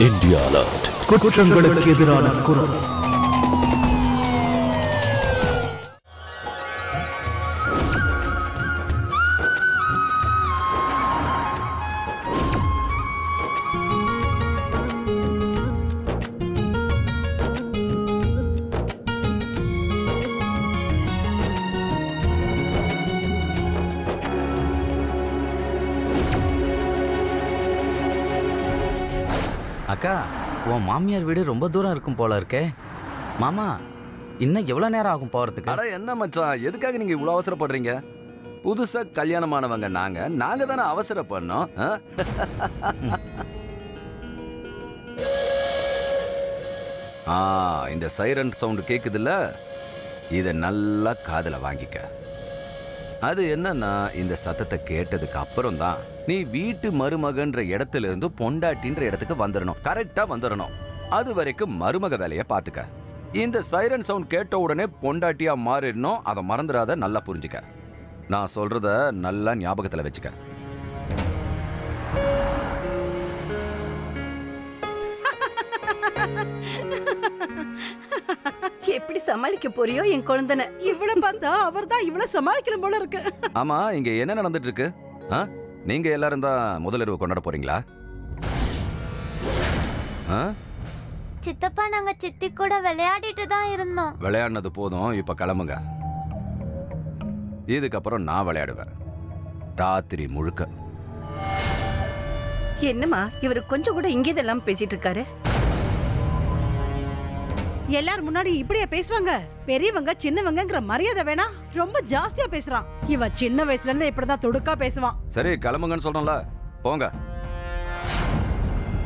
India Alert. குற்றங்களுக்கு எதிரான குரல். அக்கா, உன் மாமியார் வீடு ரொம்ப தூரம் இருக்கும் போல இருக்கே. மாமா, இன்னும் எவ்வளோ நேரம் ஆகும் போகிறதுக்கு? அட என்ன மச்சான், எதுக்காக நீங்க இவ்வளோ அவசரப்படுறீங்க? புதுசா கல்யாணமானவங்க நாங்க தானே அவசரப்படணும். இந்த சைரன் சவுண்ட் கேக்குதுல்ல, இத நல்லா காதுல வாங்கிக்க. அது என்னன்னா, இந்த சத்தத்தை கேட்டதுக்கு அப்புறம் தான் நீ வீட்டு மருமகன்ற இடத்துல இருந்து பொண்டாட்டின்ற இடத்துக்கு வந்துடணும். கரெக்டா வந்துடணும். அது வரைக்கும் மருமக வேலையை பாத்துக்க. இந்த சைரன் சவுண்ட் கேட்ட உடனே பொண்டாட்டியா மாறிடணும். அதை மறந்துடாத, நல்லா புரிஞ்சுக்க. நான் சொல்றத நல்லா ஞாபகத்துல வச்சுக்க. எப்படி சமாளிக்க போறியோ என் குழந்தை? இவ்வளவு பார்த்தா அவர் தான் இவ்வளவு சமாளிக்கிற போல இருக்கு. ஆமா, இங்க என்ன நடந்துட்டு இருக்கு? நீங்க எல்லாரும் தான் முதலிரவு கொண்டாட போறீங்களா? சித்தப்பா, நாங்க சித்தி கூட விளையாடிட்டு தான் இருந்தோம். விளையாடினது போதும், இப்ப கிளம்புங்க. இதுக்கப்புறம் நான் விளையாடுவேன் ராத்திரி முழுக்க. என்னம்மா இவரு கொஞ்சம் கூட இங்கேதெல்லாம் பேசிட்டு இருக்காரு? எல்லாரும் முன்னாடி இப்படியே பேசுவாங்க? பெரியவங்க சின்னவங்கங்கிற மரியாதை வேணா? ரொம்ப ஜாஸ்தியா பேசுறான். இவன் சின்ன வயசுல இருந்து இப்படிதான் தொடுக்கா பேசுவான். சரி, கிளம்புங்கன்னு சொல்றேன்ல, போங்க.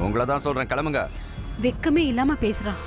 உங்களை தான் சொல்றேன், கிளம்புங்க. வெக்கமே இல்லாம பேசுறான்.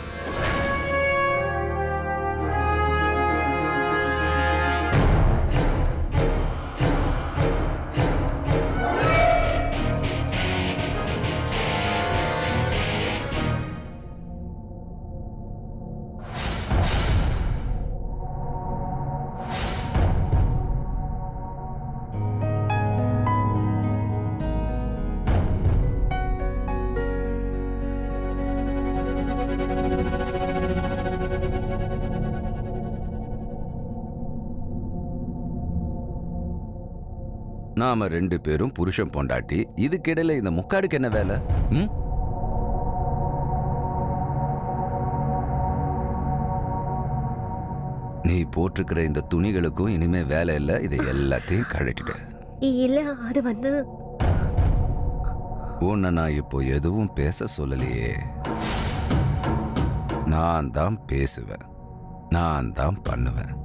நாம ரெண்டு பேரும் புருஷன் பொண்டாட்டி. இதுக்கிடையில இந்த முக்காடுக்கு என்ன வேலை? நீ போட்டிருக்கிற இந்த துணிகளுக்கும் இனிமே வேலை இல்லை. இதை எல்லாத்தையும் கழட்டிடு. இல்ல, அது வந்து உன்னை நான் இப்போ எதுவும் பேச சொல்லலையே. நான் தான் பேசுவேன், நான் தான் பண்ணுவேன்.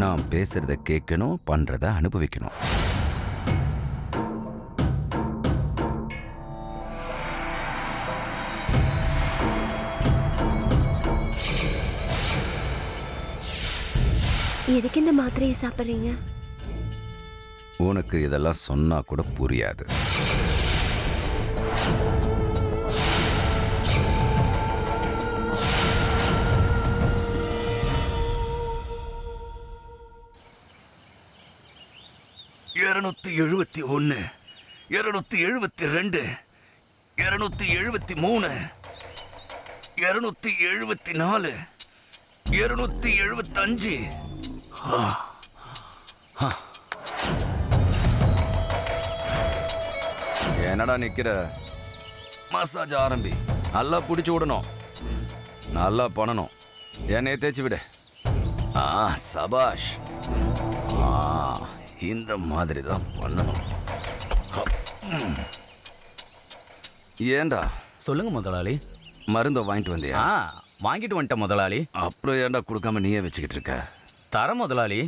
நான் பேசுறத கேட்கணும், பண்றத அனுபவிக்கணும். எதுக்கு இந்த மாத்திரையை சாப்பிடுறீங்க? உனக்கு இதெல்லாம் சொன்னா கூட புரியாது. இருநூத்தி 71, 272, 273, 274, 275. என்னடா நிக்கிற? மசாஜ் ஆரம்பி. நல்லா பிடிச்சு விடணும், நல்லா பண்ணணும். என்னைய தேய்ச்சி விடு. சபாஷ். இந்த மாதிரி தான் பண்ணணும். ஏண்டா? சொல்லுங்க முதலாளி. மருந்தை வாங்கிட்டு வந்தியா? வாங்கிட்டு வந்துட்டேன் முதலாளி. அப்புறம் ஏன்டா கொடுக்காம நீயே வச்சுக்கிட்டு இருக்க? தர முதலாளி.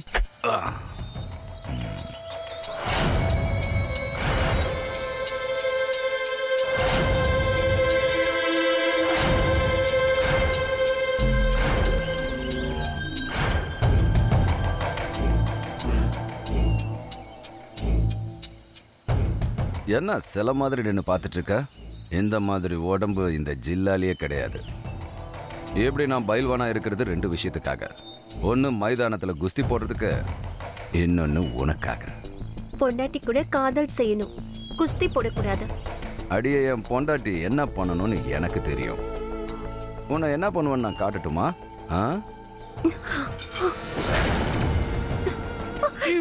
என்ன சில மாதிரி நின்று பார்த்துட்டு இருக்க? இந்த மாதிரி உடம்பு இந்த ஜில்லாலேயே கிடையாது. எப்படி நான் பயில்வானா இருக்கிறது ரெண்டு விஷயத்துக்காக. ஒன்று மைதானத்தில் குஸ்தி போடுறதுக்கு, இன்னொன்று உனக்காக. பொண்டாட்டி கூட காதல் செய்யணும், குஸ்தி போடக்கூடாது. அடியே என் பொண்டாட்டி என்ன பண்ணணும்னு எனக்கு தெரியும். உன்னை என்ன பண்ணுவேன்னு நான் காட்டட்டுமா?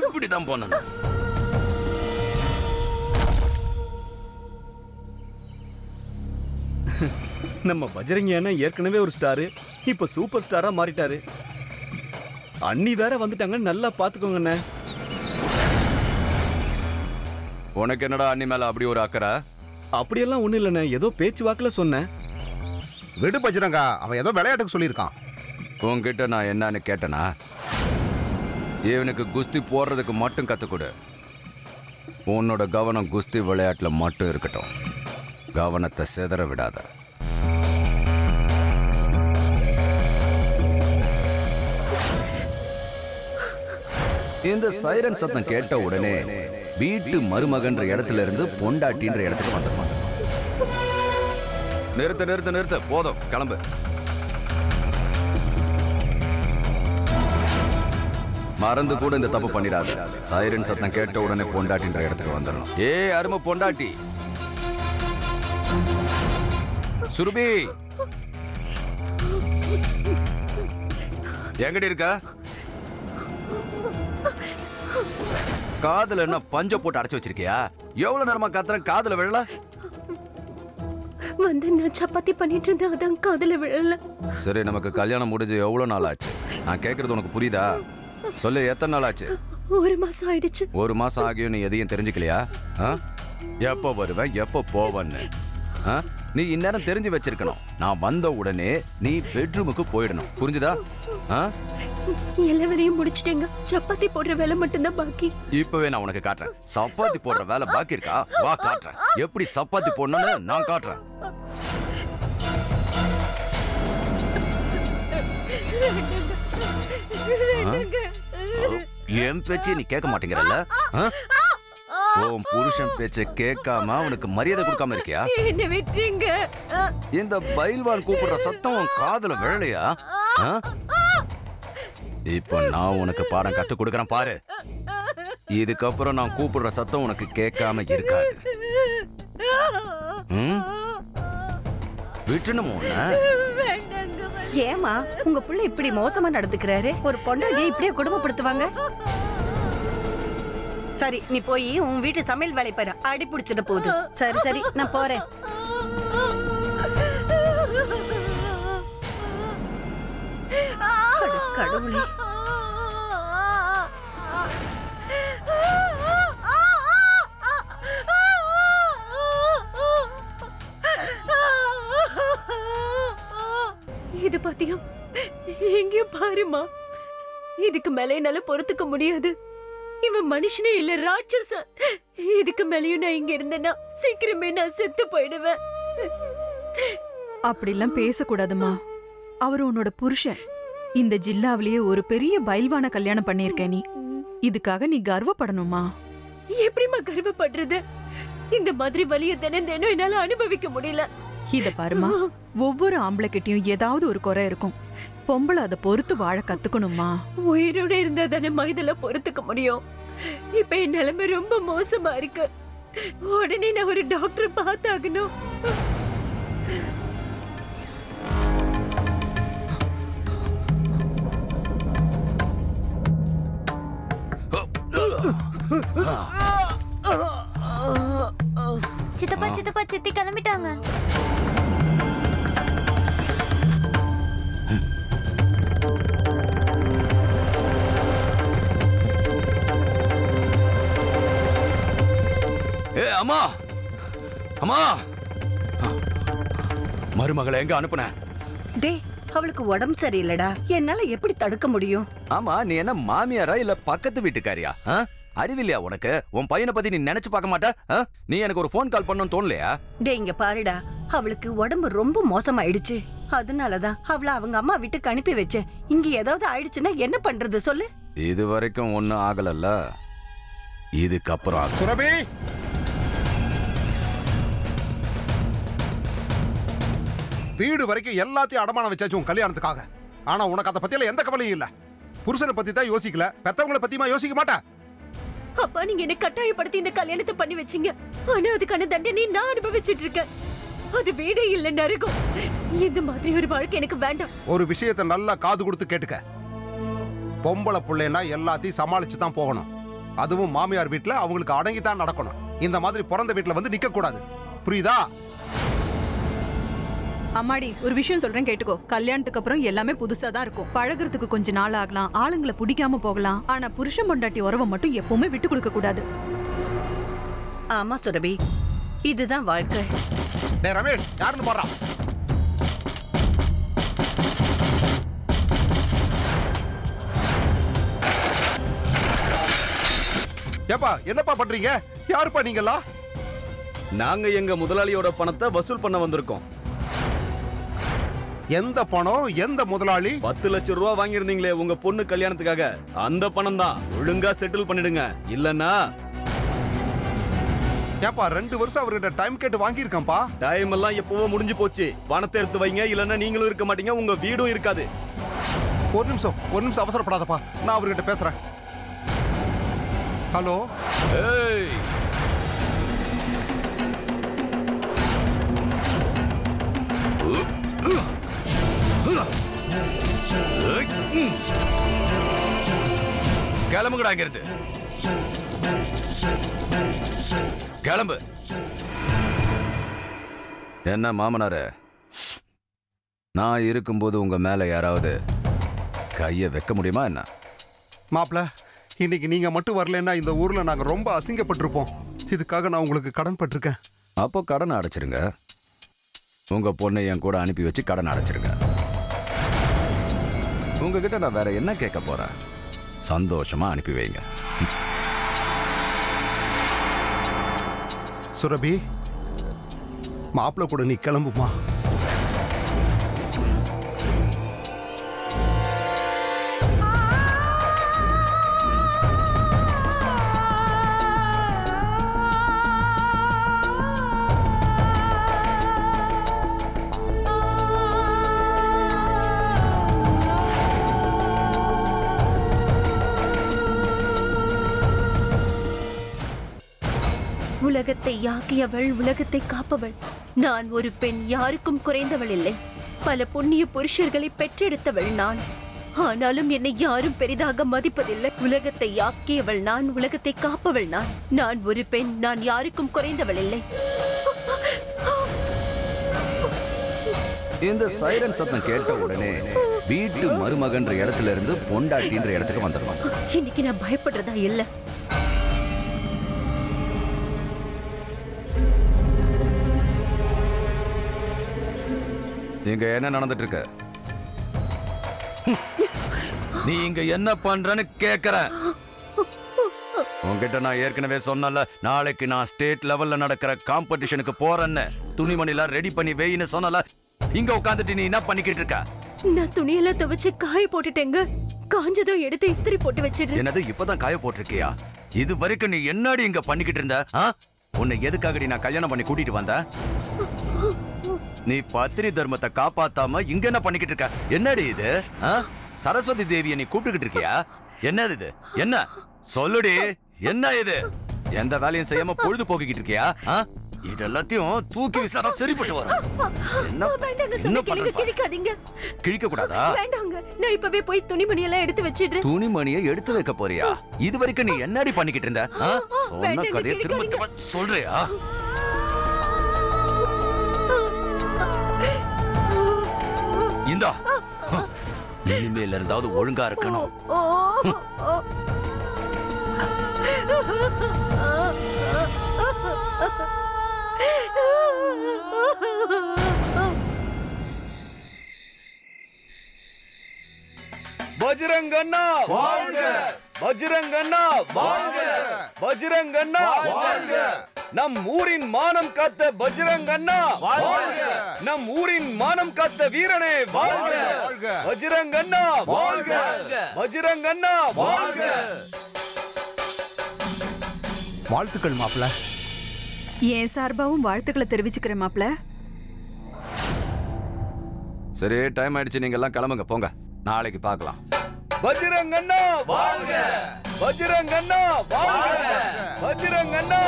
இப்படிதான் பண்ணணும். நம்ம பஜரங்கி அண்ணன் ஏற்கனவே ஒரு ஸ்டாரு, இப்ப சூப்பர் ஸ்டாரா மாறிட்டாரு. அண்ணி வேற வந்துட்டாங்க, நல்லா பாத்துக்கோங்க அண்ணே. உனக்கு என்னடா அண்ணி மேல அப்படி ஒரு அக்கறை? அப்படியெல்லாம் ஒண்ணு இல்லண்ணே, ஏதோ பேச்சு வாக்குல சொன்னேன். விடு பஜரங்கா, அவன் ஏதோ விளையாட்டுக்கு சொல்லியிருக்கான். உன்கிட்ட நான் என்னன்னு கேட்டனா? இவனுக்கு குஸ்தி போடுறதுக்கு மட்டும் கத்துக்கொடு. உன்னோட கவனம் குஸ்தி விளையாட்டுல மட்டும் இருக்கட்டும். கவனத்தை சிதற விடாத. இந்த சைரன் சத்தம் கேட்ட உடனே வீட்டு மருமகன்ற இடத்துல இருந்து பொண்டாட்டின்ற இடத்துக்கு வந்துருவாங்க. நிறுத்த நிறுத்த நிறுத்த, போதும், கிளம்பு. மறந்து கூட இந்த தப்பு பண்ணிடாது. சைரன் சத்தம் கேட்ட உடனே பொண்டாட்டின்ற இடத்துக்கு வந்துடணும். ஏ அருமை பொண்டாட்டி சுருபி, எங்கடி இருக்க? காதுல என்ன பஞ்ச போட்டு அடைச்சு வச்சிருக்கியா? எவ்வளவு நேரமா கத்துறேன், காதுல விழல? வந்து நான் சப்பாத்தி பண்ணிட்டு இருந்தேன், அதான் காதுல விழல. சரி, நமக்கு கல்யாணம் முடிஞ்சு எவ்வளவு நாள் ஆச்சு? நான் கேக்குறது உனக்கு புரியுதா? சொல்லு, எத்தனை நாள் ஆச்சு? 1 மாசம் ஆயிடுச்சு. 1 மாசம் ஆகியும் நீ எதையும் தெரிஞ்சுக்கலையா? எப்போ வருவேன், எப்போ போவன்னு நீ இந்நேரம் தெரிஞ்சு வச்சிருக்கணும். நான் வந்த உடனே நீ பெட்ரூமுக்கு போயிடணும், புரிஞ்சுதா? எல்லா முடிச்சிட்டேங்க, சப்பாத்தி போடுற வேலை மட்டும்தான் பாக்கி. இப்பவே நான் உனக்கு காட்டுறேன். சப்பாத்தி போடுற வேலை பாக்கி இருக்கா? வா காட்டுறேன், எப்படி சப்பாத்தி போடணும்னு நான் காட்டுறேன். என் பேச்சு நீ கேட்க மாட்டேங்கிறல்ல? உன் புருஷன் பேச்சை கேட்காம அவனுக்கு மரியாதை கொடுக்காம இருக்கியா? என்ன விட்டுருங்க. இந்த பைல்வான் கூப்பிடுற சத்தம் உன் காதுல விழலையா? இப்ப நான் உனக்கு பாடம் கத்து கொடுக்கறேன் பாரு. இதுக்கப்புறம் நான் கூப்பிடுற சத்தம் உனக்கு கேட்காம இருக்காது. விட்டுணும். ஏமா உங்க புள்ள இப்படி மோசமா நடந்துக்கிறாரு? ஒரு பொண்டாட்டியை இப்படியே குடும்பப்படுத்துவாங்க? சரி, நீ போய் உன் வீட்டு சமையல் வேலை பாரு, அடி பிடிச்சிட போகுது. சரி சரி, நான் போறேன். கடவுளே, இது பாத்தியா? எங்கேயும் பாருமா, இதுக்கு மேல என்னால பொறுத்துக்க முடியாது. இவன் மனுஷனே இல்ல, ராட்சச. இதுக்கு மேலயும் நான் இங்க இருந்தேன்னா சீக்கிரமே நான் செத்து போயிடுவேன். அப்படிலாம் பேசக்கூடாதுமா. அவர் உன்னோட புருஷன். இந்த ஜில்லாவிலேயே ஒரு பெரிய பைல்வான கல்யாணம் பண்ணிருக்க நீ. இதுக்காக நீ கர்வப்படணுமா? எப்படிமா கர்வப்படுறது? இந்த மாதிரி வலிய தினம் தினம் என்னால அனுபவிக்க முடியல. இத பாருமா, ஒவ்வொரு ஆம்பளை கிட்டயும் ஏதாவது ஒரு குறை இருக்கும். பொம்பளை அதை பொறுத்து வாழ கத்துக்கணுமா? உயிரோட இருந்தா தானே இதெல்லாம் பொறுத்துக்க முடியும். இப்ப என் நிலைமை ரொம்ப மோசமா இருக்கு. உடனே நான் ஒரு டாக்டர் பார்த்தாகணும். சித்தப்பா சித்தப்பா சித்தி கிளம்பிட்டாங்க. அம்மா, அம்மா, மருமகளை எங்க அனுப்புன? டேய், அவளுக்கு உடம்பு சரியில்லடா, என்னால எப்படி தடுக்க முடியும்? ஆமா, நீ என்ன மாமியாரா இல்ல பக்கத்து வீட்டுக்காரியா? அறிவில்லையா உனக்கு? உன் பையனை பத்தி நீ நினைச்சு பார்க்க மாட்ட? நீ எனக்கு ஒரு போன் கால் பண்ணணும்னு தோணலையா? டேய், இங்க பாருடா, அவளுக்கு உடம்பு ரொம்ப மோசமாயிடுச்சு. அதனாலதான் அவளை அவங்க அம்மா வீட்டுக்கு அனுப்பி வச்சேன். இங்க ஏதாவது ஆயிடுச்சுன்னா என்ன பண்றது சொல்லு? இது வரைக்கும் ஒண்ணும் ஆகலல்ல, இதுக்கப்புறம் சுரபி, வீடு வரைக்கும் எல்லாத்தையும் அடமானம் வச்சாச்சு உன் கல்யாணத்துக்காக. ஆனா உனக்கு அதை பத்தியில எந்த கவலையும் இல்ல. புருஷனை பத்தி தான் யோசிக்கல, பெத்தவங்களை பத்தியுமா யோசிக்க மாட்டா? அப்பா நீங்க என்ன கட்டாயப்படுத்தி இந்த கல்யாணத்தை பண்ணி வச்சீங்க. ஆனா அதுக்கான தண்டனை நான் அனுபவிச்சிட்டு இருக்கேன். அது வீடே இல்ல நரகம். இந்த மாதிரி ஒரு வாழ்க்கை எனக்கு வேண்டாம். ஒரு விஷயத்தை நல்லா காது கொடுத்து கேட்டுக்க. பொம்பளை பிள்ளைன்னா எல்லாத்தையும் சமாளிச்சு தான் போகணும். அதுவும் மாமியார் வீட்டுல அவங்களுக்கு அடங்கி தான் நடக்கணும். இந்த மாதிரி பிறந்த வீட்டுல வந்து நிக்க கூடாது. புரியுதா? அம்மாடி ஒரு விஷயம் சொல்றேன் கேட்டுக்கோ. கல்யாணத்துக்கு அப்புறம் எல்லாமே புதுசா தான் இருக்கும். பழகுறதுக்கு கொஞ்ச நாள் ஆகலாம், ஆளுங்களை பிடிக்காம போகலாம். ஆனா புருஷன் பொண்டாட்டி உறவை மட்டும் எப்பவுமே விட்டு கொடுக்க கூடாது. ஆமா சுரபி, இதுதான் வாழ்க்கை. டேய் ரமேஷ், யாருன்னு பாடுறான்? ஏப்பா என்னப்பா பண்றீங்க? யாருப்பா நீங்களா? நாங்க எங்க முதலாளியோட பணத்தை வசூல் பண்ண வந்திருக்கோம். எந்த பணம்? எந்த முதலாளி? 10 லட்சம் ரூபாய் வாங்கியிருந்தீங்களே உங்க பொண்ணு கல்யாணத்துக்காக, அந்த பணம் தான். ஒழுங்கா செட்டில் பண்ணிடுங்க, இல்லன்னா. ஏப்பா 2 வருஷம் அவர்கிட்ட டைம் கேட்டு வாங்கியிருக்கேன்ப்பா. டைம் எல்லாம் எப்பவோ முடிஞ்சு போச்சு. பணத்தை எடுத்து வைங்க, இல்லன்னா நீங்களும் இருக்க மாட்டீங்க, உங்க வீடும் இருக்காது. ஒரு நிமிஷம் அவசரப்படாதப்பா, நான் அவர்கிட்ட பேசுறேன். ஹலோ. ஏய், கிளம்புங்கடா இங்கிருந்து. கிளம்பு. என்ன மாமனாரே, நான் இருக்கும்போது உங்க மேல யாராவது கைய வைக்க முடியுமா என்ன? மாப்ள, இன்னைக்கு நீங்க மட்டும் வரலன்னா இந்த ஊர்ல நாங்க ரொம்ப அசிங்கப்பட்டிருப்போம். இதுக்காக நான் உங்களுக்கு கடன் பட்டிருக்கேன். அப்போ கடன் அடைச்சிருங்க. உங்க பொண்ணை என் கூட அனுப்பி வச்சு கடன் அடைச்சிருங்க. உங்ககிட்ட நான் வேற என்ன கேட்க போறேன்? சந்தோஷமா அனுப்பி வைங்க. சுரபி, மாப்பிள்ள கூட நீ கிளம்புமா. உலகத்தை யாக்கியவள், உலகத்தை காப்பவள். நான் ஒரு பெண், யாருக்கும் குறைந்தவள் இல்லை. பல புண்ணிய புருஷர்களை பெற்றெடுத்தவள் நான். ஆனாலும் என்னை யாரும் பெரிதாக மதிப்பதில்லை. உலகத்தை யாக்கியவள் நான், உலகத்தை காப்பவள் நான். நான் ஒரு பெண், நான் யாருக்கும் குறைந்தவள் இல்லை. இந்த சைரன் சத்தம் கேட்ட உடனே வீட்டு மருமகன்ற இடத்துல இருந்து பொண்டாட்டின்ற இடத்துக்கு வந்துடுவாங்க. இன்னைக்கு நான் பயப்படுறதா இல்ல. இங்க என்ன நடந்துட்டு இருக்கு? நீ இங்க என்ன பண்றன்னு கேக்குறேன். உன்கிட்ட நான் ஏற்கனவே சொன்னல, நாளைக்கு நான் ஸ்டேட் லெவல்ல நடக்கிற காம்படிஷனுக்கு போறேன்னு. துணிமணிலாம் ரெடி பண்ணி வெயின்னு சொன்னல. இங்க உட்காந்துட்டு நீ என்ன பண்ணிக்கிட்டு இருக்க? நான் துணியெல்லாம் துவைச்சு காய போட்டுட்டேங்க. காஞ்சதும் எடுத்து இஸ்திரி போட்டு வச்சிடுறேன். என்னது இப்பதான் காய போட்டிருக்கியா? இது வரைக்கும் நீ என்னடி இங்க பண்ணிக்கிட்டு இருந்த? உன்னை எதுக்காகடி நான் கல்யாணம் பண்ணி கூட்டிட்டு வந்த? நீ பத்திரி தர்மத்தை காப்பாத்தாம இங்க என்ன பண்ணிக்கிட்டு இருக்க? என்னடி இது? சரஸ்வதி தேவியை நீ கூப்பிட்டுக்கிட்டு இருக்கியா? என்னது இது? என்ன சொல்லுடி, என்ன இது? எந்த வேலையும் செய்யாம பொழுது போக்கிட்டு இருக்கியா? இது எல்லாத்தையும் தூக்கி வீசினாதான் சரிப்பட்டு வரும். என்ன கிழிக்காதீங்க. கிழிக்க கூடாதா? வேண்டாங்க, நான் இப்பவே போய் துணிமணி எல்லாம் எடுத்து வச்சிடுறேன். துணிமணியை எடுத்து வைக்க போறியா? இது வரைக்கும் நீ என்னடி பண்ணிக்கிட்டு இருந்த? சொன்ன கதையை திரும்ப சொல்றியா? இந்தா, இனிமேல இருந்தாவது ஒழுங்கா இருக்கணும். பஜ்ரங்கண்ணா வாழ்க! பஜ்ரங்கண்ணா வாழ்க! பஜ்ரங்கண்ணா வாழ்க! நம் ஊரின் மானம் காத்த பஜ்ரங்கண்ணா வாழ்க! நம் ஊரின் மானம் காத்த வீரனே வாழ்க! பஜ்ரங்கண்ணா வாழ்க! பஜ்ரங்கண்ணா வாழ்க! வாழ்த்துக்கள் மாப்ள. என் சார்பாவும் வாழ்த்துக்களை தெரிவிச்சுக்கிறேன் மாப்ள. சரி, டைம் ஆயிடுச்சு. நீங்க எல்லாம் கிளம்புங்க, போங்க. நாளைக்கு பார்க்கலாம். பஜ்ரங்கண்ணா வாழ்க! பஜ்ரங்கண்ணா பஜ்ரங்கண்ணா.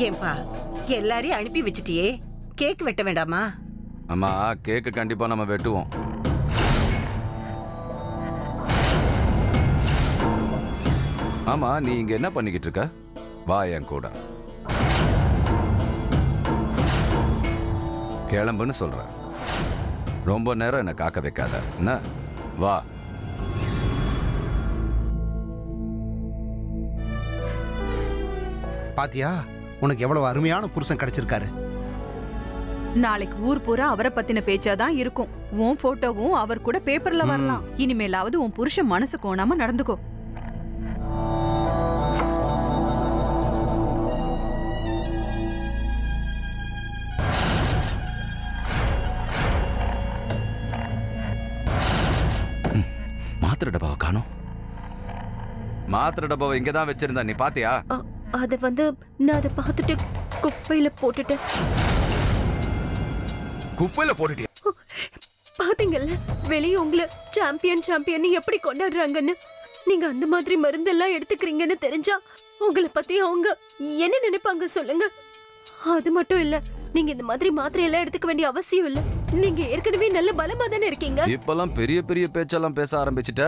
ஏன்பா எல்லாரையும் அனுப்பி வச்சிட்டியே, கேக் வெட்ட வேண்டாமா? அம்மா கேக்கு கண்டிப்பா நம்ம வெட்டுவோம். ஆமா நீ இங்க என்ன பண்ணிக்கிட்டு இருக்க? வா என் கூட. கிளம்புன்னு சொல்றேன். ரொம்ப நேரம் என்ன காக்க வைக்காத என்ன? வா. பாத்தியா உனக்கு எவ்வளவு அருமையான புருஷன் கிடைச்சிருக்காரு. நாளைக்கு ஊர் பூரா அவரை பத்தின பேச்சாதான் இருக்கும். உன் போட்டோவும் அவர் கூட பேப்பர்ல வரலாம். இனிமேலாவது உன் புருஷன் மனசு கோணாம நடந்துக்கோ. மாத்திரை டப்பாவை காணோம். மாத்திரை டப்பாவை இங்கதான் வச்சிருந்தா, நீ பாத்தியா? அது நான் அதை பார்த்துட்டு குப்பையில போட்டுட்டேன். குப்பையில போட்டுட்டியா? பாத்தீங்கல்ல வெளியே உங்களை சாம்பியன் எப்படி கொண்டாடுறாங்கன்னு. நீங்க அந்த மாதிரி மருந்தெல்லாம் எடுத்துக்கிறீங்கன்னு தெரிஞ்சா உங்களை பத்தி அவங்க என்ன நினைப்பாங்க சொல்லுங்க. அது மட்டும் இல்ல, நீங்க இந்த மாதிரி மாத்திரை எல்லாம் எடுத்துக்க வேண்டிய அவசியம் இல்ல. நீங்க ஏற்கனவே நல்ல பலமா தானே இருக்கீங்க. இப்பெல்லாம் பெரிய பெரிய பேச்செல்லாம் பேச ஆரம்பிச்சிட்ட.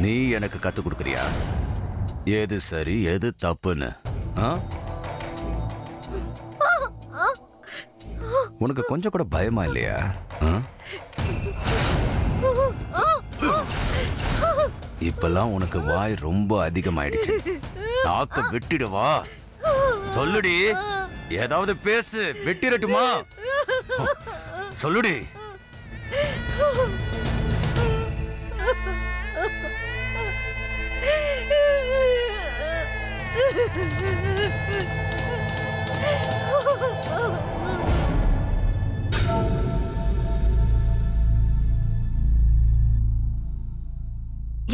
நீ எனக்கு கத்து கொடுக்கறியா எது சரி எது தப்புன்னு? உனக்கு கொஞ்சம் கூட பயமா இல்லையா? இப்பெல்லாம் உனக்கு வாய் ரொம்ப அதிகமாயிடுச்சு. நாக்க வெட்டிடுவா. சொல்லுடி, ஏதாவது பேசு, வெட்டிரட்டுமா? சொல்லுடி.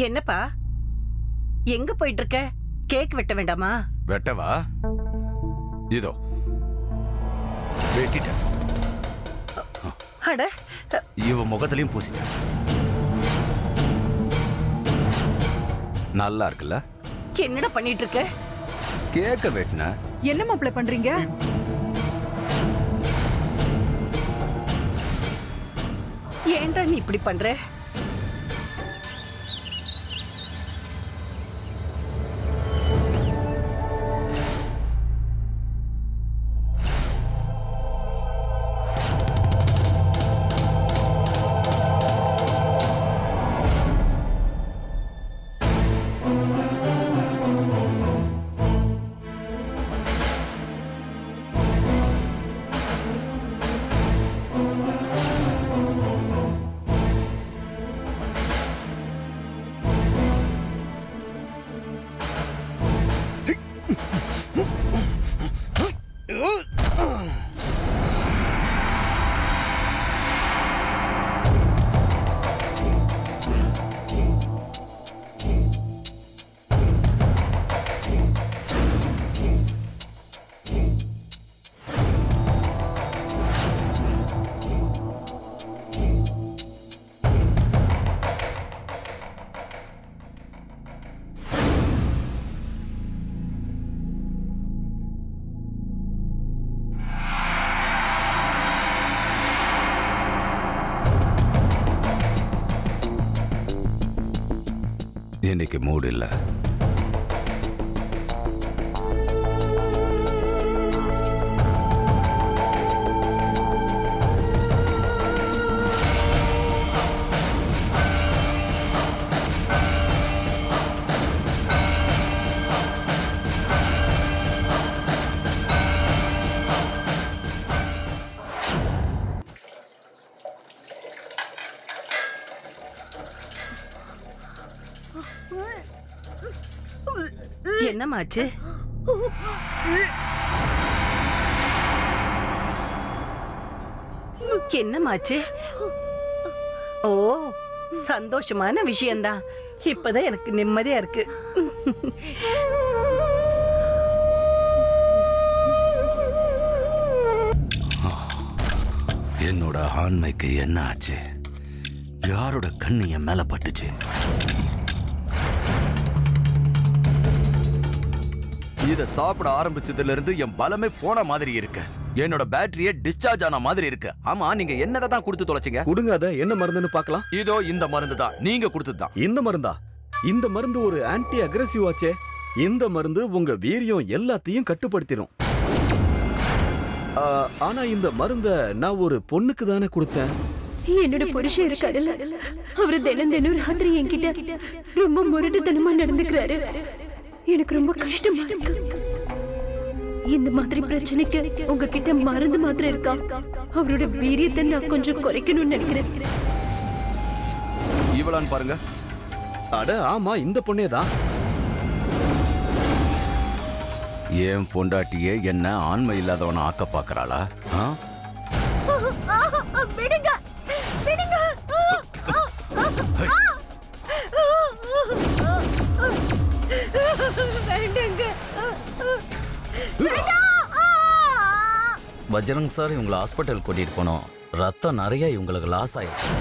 என்னப்பா எங்க போயிட்டு இருக்க? கேக் வெட்ட வேண்டாமா? வெட்டவா? இதோ வெட்டிட்டேன். அட, இவ முகத்திலையும் பூசிட்டேன். நல்லா இருக்குல்ல? என்னடா பண்ணிட்டு இருக்க? கேக்க வெட்டின. என்ன மாப்ள பண்றீங்க? ஏன்டா நீ இப்படி பண்ற? இன்னைக்கு மூடு இல்ல. என்னமாச்சு? என்னமாச்சு? ஓ, சந்தோஷமான விஷயம்தான். இப்பதான் எனக்கு நிம்மதியா இருக்கு. என்னோட ஆண்மைக்கு என்ன ஆச்சு? யாரோட கண்ணு என் மேல பட்டுச்சு? இத சாப்பிட ஆரம்பிச்சதுல இருந்து என் பலமே போன மாதிரி இருக்கு. என்னோட பேட்டரியே டிஸ்சார்ஜ் ஆன மாதிரி இருக்கு. ஆமா, நீங்க என்னதை தான் கொடுத்து தொலைச்சிங்க? கொடுங்க, அத என்ன மருந்துன்னு பார்க்கலாம். இதோ இந்த மருந்து தான் நீங்க கொடுத்ததுதான். இந்த மருந்தா? இந்த மருந்து ஒரு ஆன்டி அக்ரெசிவ் ஆச்சே. இந்த மருந்து உங்க வீரியம் எல்லாத்தையும் கட்டுப்படுத்திடும். ஆனா இந்த மருந்த நான் ஒரு பொண்ணுக்கு தானே கொடுத்தேன். என்னோட புருஷன் இருக்காருல்ல, அவரு தினம் ராத்திரி என்கிட்ட ரொம்ப முரட்டுத்தனமா நடந்துக்கிறாரு. எனக்கு ரொம்ப கஷ்டமா இருக்கு. இந்த மாதிரி பிரச்சனைக்கு உங்ககிட்ட மருந்து மாத்திரம் இருக்கா? அவரோட வீரியத்தை நான் கொஞ்சம் குறைக்கணும்னு நினைக்கிறேன். இவளான்னு பாருங்க. அட ஆமா, இந்த பொண்ணே தான். ஏன் பொண்டாட்டியே என்ன ஆண்மை இல்லாதவன ஆக்க பாக்குறாளா? விடுங்க, விடுங்க. பஜ்ரங் சார் இவங்களை ஹாஸ்பிட்டல் கூட்டிட்டு போனோம். ரத்தம் நிறைய இவங்களுக்கு லாஸ் ஆயிடுச்சு.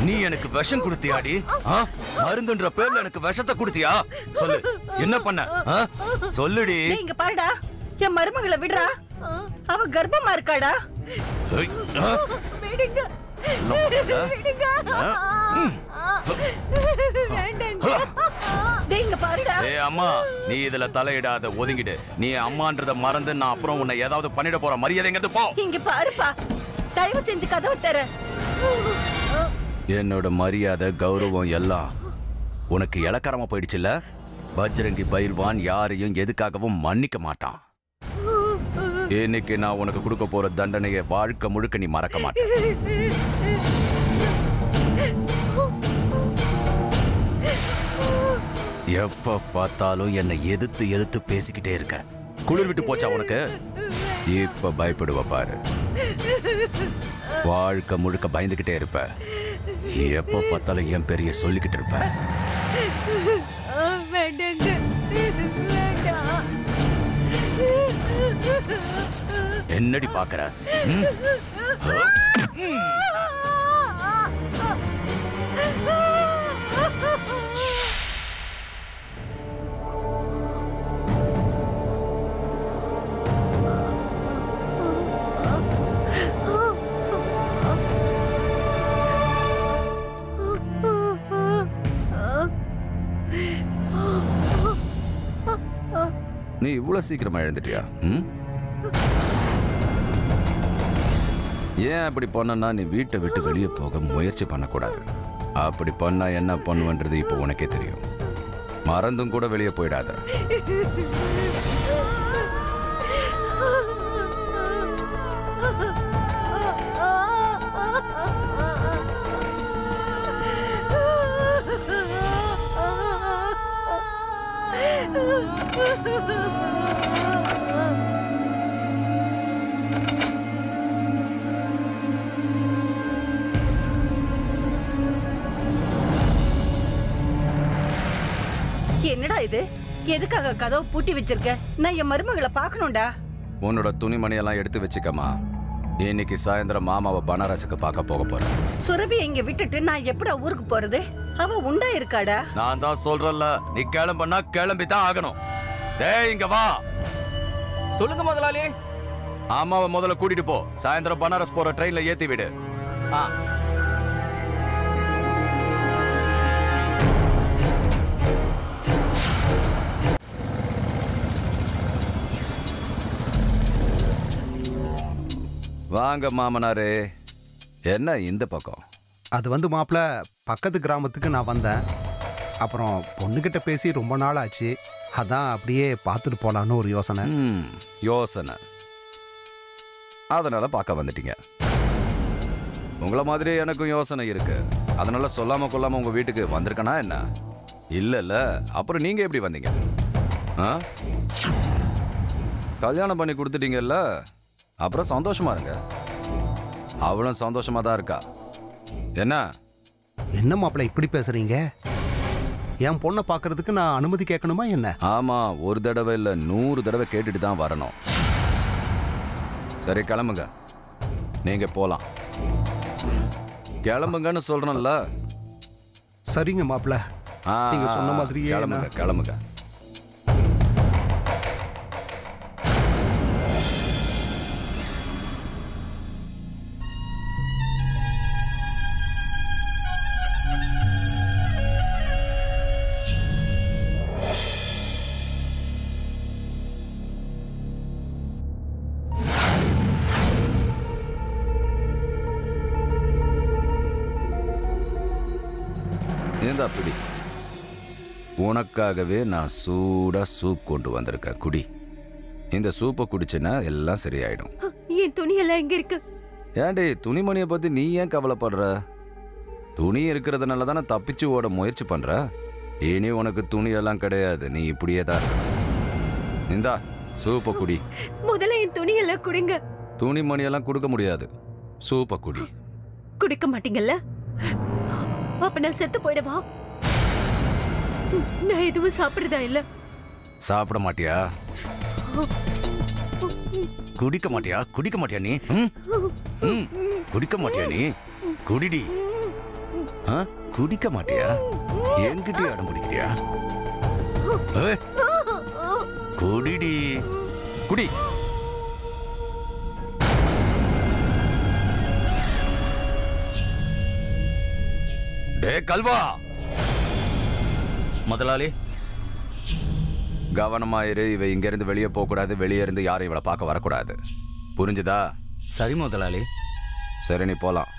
நீ எனக்கு விஷம் கொடுத்தியாடி? மருந்துன்ற பேர்ல எனக்கு விஷத்தை கொடுத்தியா? சொல்லு, என்ன பண்ண? சொல்லுடி. இங்க பாருடா, என் மருமகளை விடுறா. அவ கர்ப்பமா இருக்காடா. விடுங்க, விடுங்க. இங்க பாருடா. ஏய் அம்மா, நீ இதுல தலையிடாத, ஒதுங்கிடு. நீ அம்மான்றத மறந்து நான் அப்புறம் உன்னை ஏதாவது பண்ணிட போற. மரியாதைங்கிறது போ. இங்க பாருப்பா, தயவு செஞ்சு கதவை தர. என்னோட மரியாதை கௌரவம் எல்லாம் உனக்கு இளக்காரமா போயிடுச்சுல்ல? பஜ்ரங்கி பைல்வான் யாரையும் எதுக்காகவும் மன்னிக்க மாட்டான். இன்னைக்கு நான் உனக்கு கொடுக்க போற தண்டனையை வாழ்க்கை முழுக்க நீ மறக்க மாட்ட. எப்ப பார்த்தாலும் என்னை எதிர்த்து எதிர்த்து பேசிக்கிட்டே இருக்க. குளிர் விட்டு போச்சா உனக்கு? இப்ப பயப்படுவ பாரு. வாழ்க்கை முழுக்க பயந்துகிட்டே இருப்ப. எப்ப பார்த்தாலும் என் பெரிய சொல்லிக்கிட்டு இருப்ப. என்னடி பாக்குற? நீ இவ்வளவு சீக்கிரமா எழுந்துட்டியா? ஏன் அப்படி பண்ணனா? நீ வீட்டை விட்டு வெளியே போக முயற்சி பண்ணக்கூடாது. அப்படி பண்ணா என்ன பண்ணுவன்றது இப்போ உனக்கே தெரியும். மறந்தும் கூட வெளியே போயிடாத. என்னடா இது? எதுக்காக கதவை பூட்டி வச்சிருக்க? நான் என் மருமகளை பார்க்கணும்டா. உன்னோட துணிமணியெல்லாம் எடுத்து வச்சுக்கமா. இன்னைக்கு சாயந்தரம் மாமாவை பனாரஸுக்கு பார்க்க போக போறேன். சுரபி இங்க விட்டுட்டு நான் எப்படா ஊருக்கு போறது? அவ உண்டா இருக்காடா? நான் தான் சொல்றேன்ல, நீ கிளம்புனா கிளம்பி தான் ஆகணும். டேய் இங்க வா. சொல்லுங்க முதலாளி. அம்மாவை முதல்ல கூட்டிட்டு போ. சாயந்தரம் பனாரஸ் போற ட்ரெயின்ல ஏத்தி விடு. வாங்க மாமனாரே. என்ன இந்த பக்கம்? அது வந்து மாப்பிள்ள, பக்கத்து கிராமத்துக்கு நான் வந்தேன். அப்புறம் பொண்ணுகிட்ட பேசி ரொம்ப நாள் ஆச்சு. அதான் அப்படியே பார்த்துட்டு போலான்னு ஒரு யோசனை. யோசனை? அதனால பார்க்க வந்துட்டீங்க. உங்களை மாதிரி எனக்கும் யோசனை இருக்கு. அதனால சொல்லாம கொள்ளாம உங்க வீட்டுக்கு வந்திருக்கனா என்ன? இல்ல. அப்புறம் நீங்க எப்படி வந்தீங்க? கல்யாணம் பண்ணி கொடுத்துட்டீங்கல்ல, அப்புறம் சந்தோஷமா இருங்க. அவளும் சந்தோஷமா தான் இருக்கா. என்ன என்ன மாப்பிள்ள இப்படி பேசுறீங்க? என் பொண்ணை பார்க்கறதுக்கு நான் அனுமதி கேட்கணுமா என்ன? ஆமா, ஒரு தடவை இல்ல 100 தடவை கேட்டுட்டு தான் வரணும். சரி கிளம்புங்க, நீங்க போலாம். கிளம்புங்கன்னு சொல்றேன்ல. சரிங்க மாப்பிள்ள, நீங்க சொன்ன மாதிரியே கிளம்புங்க கிளம்புங்க. அப்படி உனக்காகவே நான் சூடா சூப் கொண்டு வந்திருக்கேன், குடி. இந்த சூப்பை குடிச்சேன்னா எல்லாம் சரியாயிடும். என் துணி எல்லாம் எங்க இருக்கு? ஏன்டி துணிமணியை பத்தி நீ ஏன் கவலைப்படுற? துணி இருக்கிறதுனால தானே தப்பிச்சு ஓட முயற்சி பண்ற. இனி உனக்கு துணி எல்லாம் கிடையாது, நீ இப்படியே தான் இருக்க. இந்தா சூப்பை குடி. முதல்ல என் துணி எல்லாம் குடிங்க. துணிமணி எல்லாம் கொடுக்க முடியாது, சூப்பை குடி. குடிக்க மாட்டீங்கல்ல? அப்ப நான் செத்து போயிடவா? நான் எதுவும் சாப்பிடுறதா இல்ல. சாப்பிட மாட்டியா? குடிக்க மாட்டியா? குடிக்க மாட்டியா நீ? குடிக்க மாட்டியா நீ? குடிடி. குடிக்க மாட்டியா? என்கிட்டயே அடம் பிடிக்கிறியா? குடிடி, குடி. டே கல்வா, முதலாளி கவனமாயிரு. இவ இங்க இருந்து வெளியே போக கூடாது, வெளியே இருந்து யாரும் இவளை பார்க்க வரக்கூடாது, புரிஞ்சுதா? சரி முதலாளி. சரி, நீ போலாம்.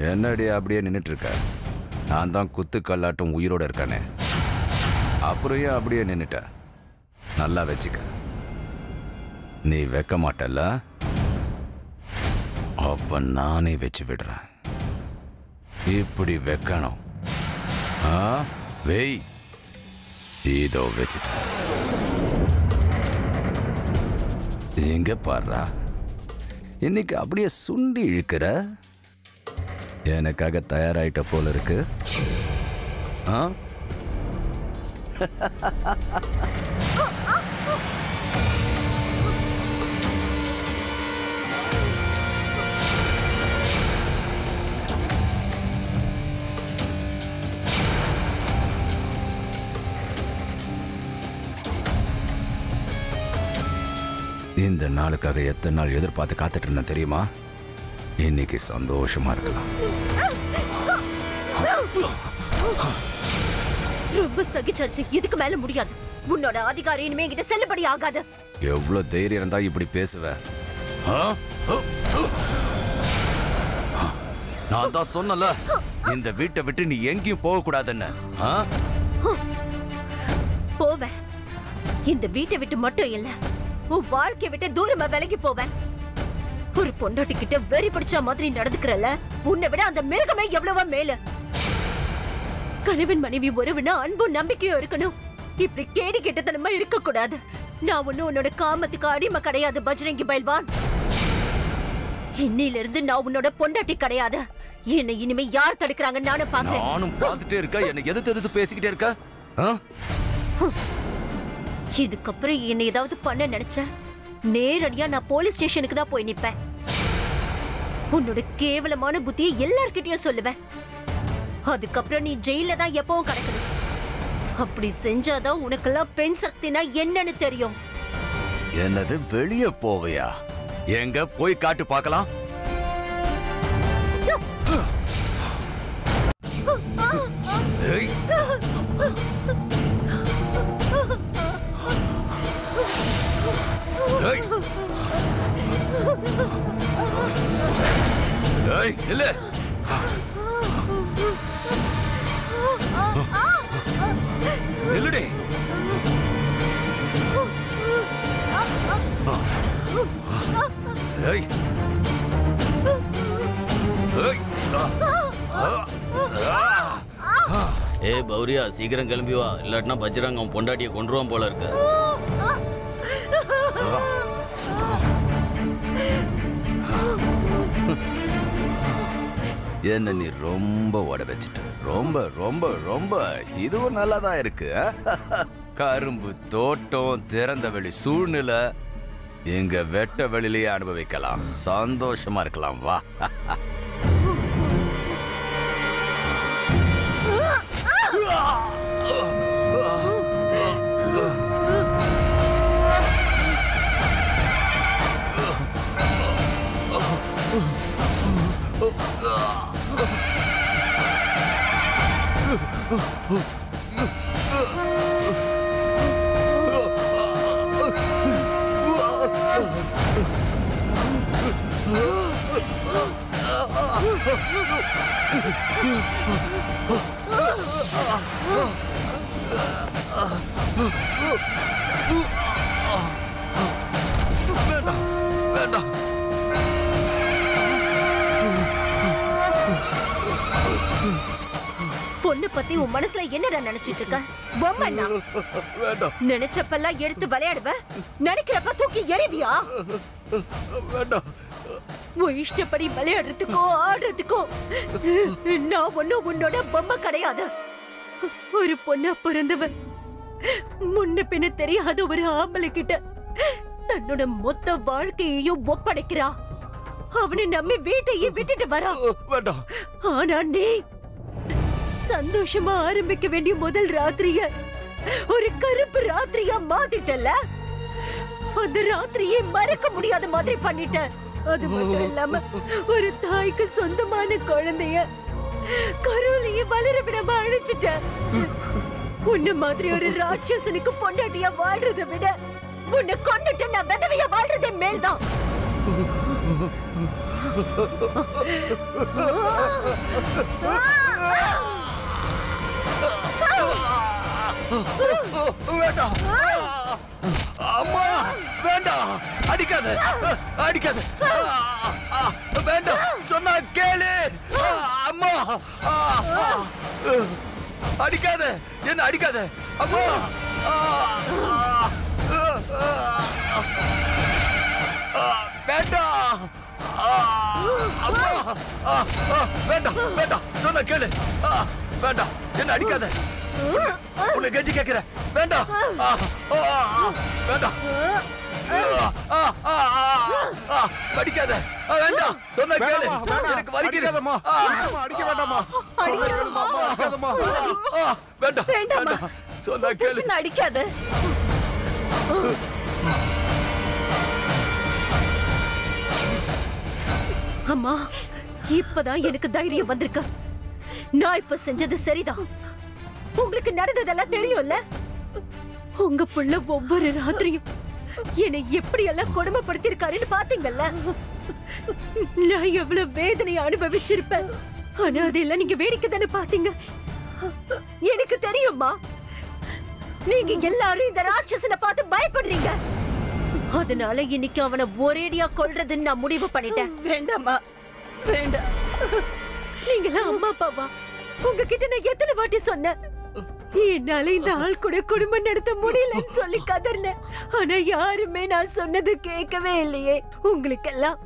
என்னடி அப்படியே நின்றுட்டு இருக்க? நான் தான் குத்து கல்லாட்டும் உயிரோட இருக்கானே, அப்புறம் ஏன் அப்படியே நின்னுட்ட? நல்லா வச்சுக்க, நீ வைக்க மாட்டல்ல, அப்ப நானே வச்சு விடுறேன். இப்படி வைக்கணும். வெய், இதோ வச்சுட்ட. எங்க பாடுறா, இன்னைக்கு அப்படியே சுண்டி இழுக்கிற. எனக்காக தயாராயிட்ட போல இருக்கு. இந்த நாளுக்காக எத்தனை நாள் எதிர்பார்த்து காத்துட்டு இருந்தேன் தெரியுமா? இன்னைக்கு சந்தோஷமா இருக்கலாம். ரொம்ப சகிச்சாச்சு, இதுக்கு மேல முடியாது. உன்னோட அதிகாரி இனிமே என்கிட்ட செல்லுபடி ஆகாது. எவ்வளவு தைரியம் இருந்தா இப்படி பேசுவ? நான் தான் சொன்னல, இந்த வீட்டை விட்டு நீ எங்கேயும் போக கூடாதுன்னு. போவேன். இந்த வீட்டை விட்டு மட்டும் இல்ல, உன் வாழ்க்கை விட்டு தூரமா விலகி போவேன். ஒரு பொண்டாட்டி கிட்ட வெறி பிடிச்ச மாதிரி நடந்துக்கிறல, உன்னை விட அந்த மிருகமே எவ்வளவா மேல. கணவன் மனைவி உறவுனா அன்பும் நம்பிக்கையும் இருக்கணும். இப்படி கேடி கெட்டத்தனமா இருக்க கூடாது. நான் ஒன்னும் உன்னோட காமத்துக்கு அடிமை கிடையாது பஜ்ரங்கி பைல்வான். இன்னில இருந்து நான் உன்னோட பொண்டாட்டி கிடையாது. என்னை இனிமே யார் தடுக்கிறாங்க நானும் பாக்குறேன். நானும் பார்த்துட்டே இருக்க, என்ன எதிர்த்து பேசிக்கிட்டே இருக்க. இதுக்கப்புறம் என்ன ஏதாவது பண்ண நினைச்ச, நேரடியா நான் போலீஸ் ஸ்டேஷனுக்கு தான் போய் நிப்பேன். உன்னோட கேவலமான புத்தியை எல்லார்கிட்டயும் சொல்லுவேன். அதுக்கப்புறம் நீ ஜெயில தான் எப்பவும் கிடக்கணும். அப்படி செஞ்சாதான் உனக்கெல்லாம் பெண் சக்தினா என்னன்னு தெரியும். என்னது, வெளியே போவையா? எங்க போய் காட்டு பார்க்கலாம். இல்ல நில்லுடே. ஏய். ஏய். ஏய் பௌரியா, சீக்கிரம் கிளம்பி வா, இல்லாட்டினா பஜ்ரங் அவன் பொண்டாட்டியை கொன்றுவான் போல இருக்கு. என்ன நீ ரொம்ப ஓட வச்சுட்ட. ரொம்ப ரொம்ப ரொம்ப இதுவும் நல்லா தான் இருக்கு. கரும்பு தோட்டம், திறந்த வெளி சூழ்நிலை, எங்க வெட்ட வெளியிலேயே அனுபவிக்கலாம். சந்தோஷமா இருக்கலாம். வா. வேண்டாம். பொண்ணு பத்தி உன் மனசுல என்னடா நினைச்சிட்டு இருக்க? பொம்மைன்னா வேண்டாம். நினைச்சப்பெல்லாம் எடுத்து விளையாடுவ, நினைக்கிறப்ப தூக்கி எறிவியா? வேண்டாம். உன் இஷ்டப்படி விளையாடுறதுக்கோ ஆடுறதுக்கோ நான் ஒன்னும் உன்னோட பொம்மை கிடையாது. ஒரு பொண்ணா பிறந்தவன் முன்ன பின்ன தெரியாத ஒரு ஆம்பளை கிட்ட தன்னோட மொத்த வாழ்க்கையையும் ஒப்படைக்கிறா. அவனை நம்பி வீட்டையே விட்டுட்டு வரா. வேண்டாம். ஆனா நீ சந்தோஷமா ஆரம்பிக்க வேண்டிய முதல் ராத்திரிய ஒரு கருப்பு ராத்திரியா மாத்திட்டல. அந்த ராத்திரியை மறக்க முடியாத மாதிரி பண்ணிட்ட. அது மட்டும் இல்லாம ஒரு தாய்க்கு சொந்தமான குழந்தைய கருவிலேயே வளர விடாம அழிச்சிட்ட. உன்ன மாதிரி ஒரு ராட்சசனுக்கு பொண்டாட்டியா வாழ்றதை விட உன்னை கொண்டுட்டு நான் விதவையா வாழ்றதே மேல்தான். வேண்டாம். அம்மா வேண்டாம். அடிக்காத. வேண்டாம். சொன்னா கேளு. அம்மா அடிக்காத. என்ன அடிக்காத. அம்மா வேண்டாம். அம்மா வேண்டாம். சொன்னா கேளு. வேண்டாம். என்ன அடிக்காத. உன்னை கெஞ்சி கேட்கிற. வேண்டாம். வேண்டாம். அடிக்காத. வேண்டாம். சொன்ன கேளு. எனக்கு வலிக்குதுமா. அடிக்க வேண்டாமா. வேண்டாம். வேண்டாம். சொன்ன கேளு. அடிக்காத. அம்மா, இப்பதான் எனக்கு தைரியம் வந்திருக்கு. நான் இப்ப செஞ்சது சரிதான். உங்களுக்கு நடந்ததெல்லாம் தெரியும்ல. உங்க புள்ள ஒவ்வொரு ராத்திரியும் என்னை எப்படி எல்லாம் கொடுமைப்படுத்திருக்காருன்னு பாத்தீங்கல்ல. நான் எவ்வளவு வேதனையை அனுபவிச்சிருப்பேன். ஆனா அதெல்லாம் நீங்க வேடிக்கை தானே பாத்தீங்க. எனக்கு தெரியுமா, நீங்க எல்லாரும் இந்த ராட்சசனை பார்த்து பயப்படுறீங்க. அதனால இன்னைக்கு அவனை ஒரேடியா கொல்றதுன்னு நான் முடிவு பண்ணிட்டேன். வேண்டாமா, வேண்டாம். நீங்களா அம்மா அப்பாவா? உங்ககிட்ட நான் எத்தனை வாட்டி சொன்னேன், என்னால இந்த ஆள் கூட குடும்பம் நடத்த முடியலன்னு சொல்லி கதறினேன். ஆனா யாருமே நான் சொன்னது கேட்கவே இல்லையே. உங்களுக்கெல்லாம்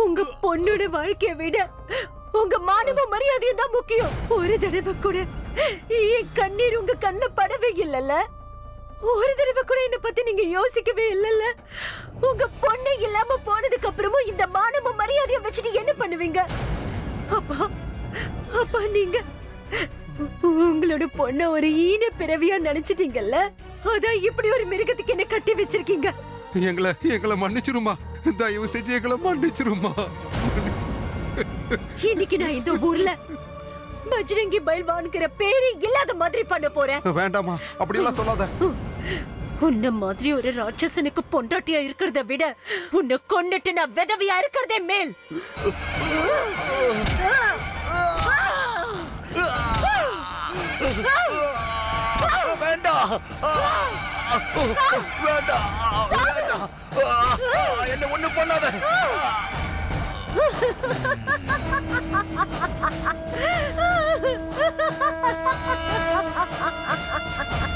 உங்க பொண்ணோட வாழ்க்கையை விட உங்க மானவ மரியாதையும் தான் முக்கியம். ஒரு தடவை கூட என் கண்ணீர் உங்க கண்ண படவே இல்லல்ல. ஒரு தடவை கூட என்ன பத்தி நீங்க யோசிக்கவே இல்லல்ல. உங்க பொண்ணு இல்லாம போனதுக்கு அப்புறமும் இந்த மானவ மரியாதையை வச்சுட்டு என்ன பண்ணுவீங்க? அப்பா அப்பா, நீங்க உங்களோட பொண்ண ஒரு ஈன பிறவியா நினைச்சிட்டீங்கல்ல. அதான் இப்படி ஒரு மிருகத்துக்கு என்ன கட்டி வச்சிருக்கீங்க. எங்களை மன்னிச்சிருமா. தயவு செஞ்சு எங்களை மன்னிச்சிருமா. இன்னைக்கு நான் இந்த ஊர்ல பஜ்ரங்கி பைல்வான்ங்கிற பேரு இல்லாத மாதிரி பண்ண போறேன். வேண்டாமா, அப்படி எல்லாம் சொல்லாத. உன்ன மாதிரி ஒரு ராட்சசனுக்கு பொண்டாட்டியா இருக்கிறத விட உன்னை கொன்னுட்டு நான் விதவியா இருக்கிறதே மேல். வேண்டாம். வேண்டாம் வேண்டாம் என்ன ஒண்ணு பண்ணாத. Ha ha ha ha ha!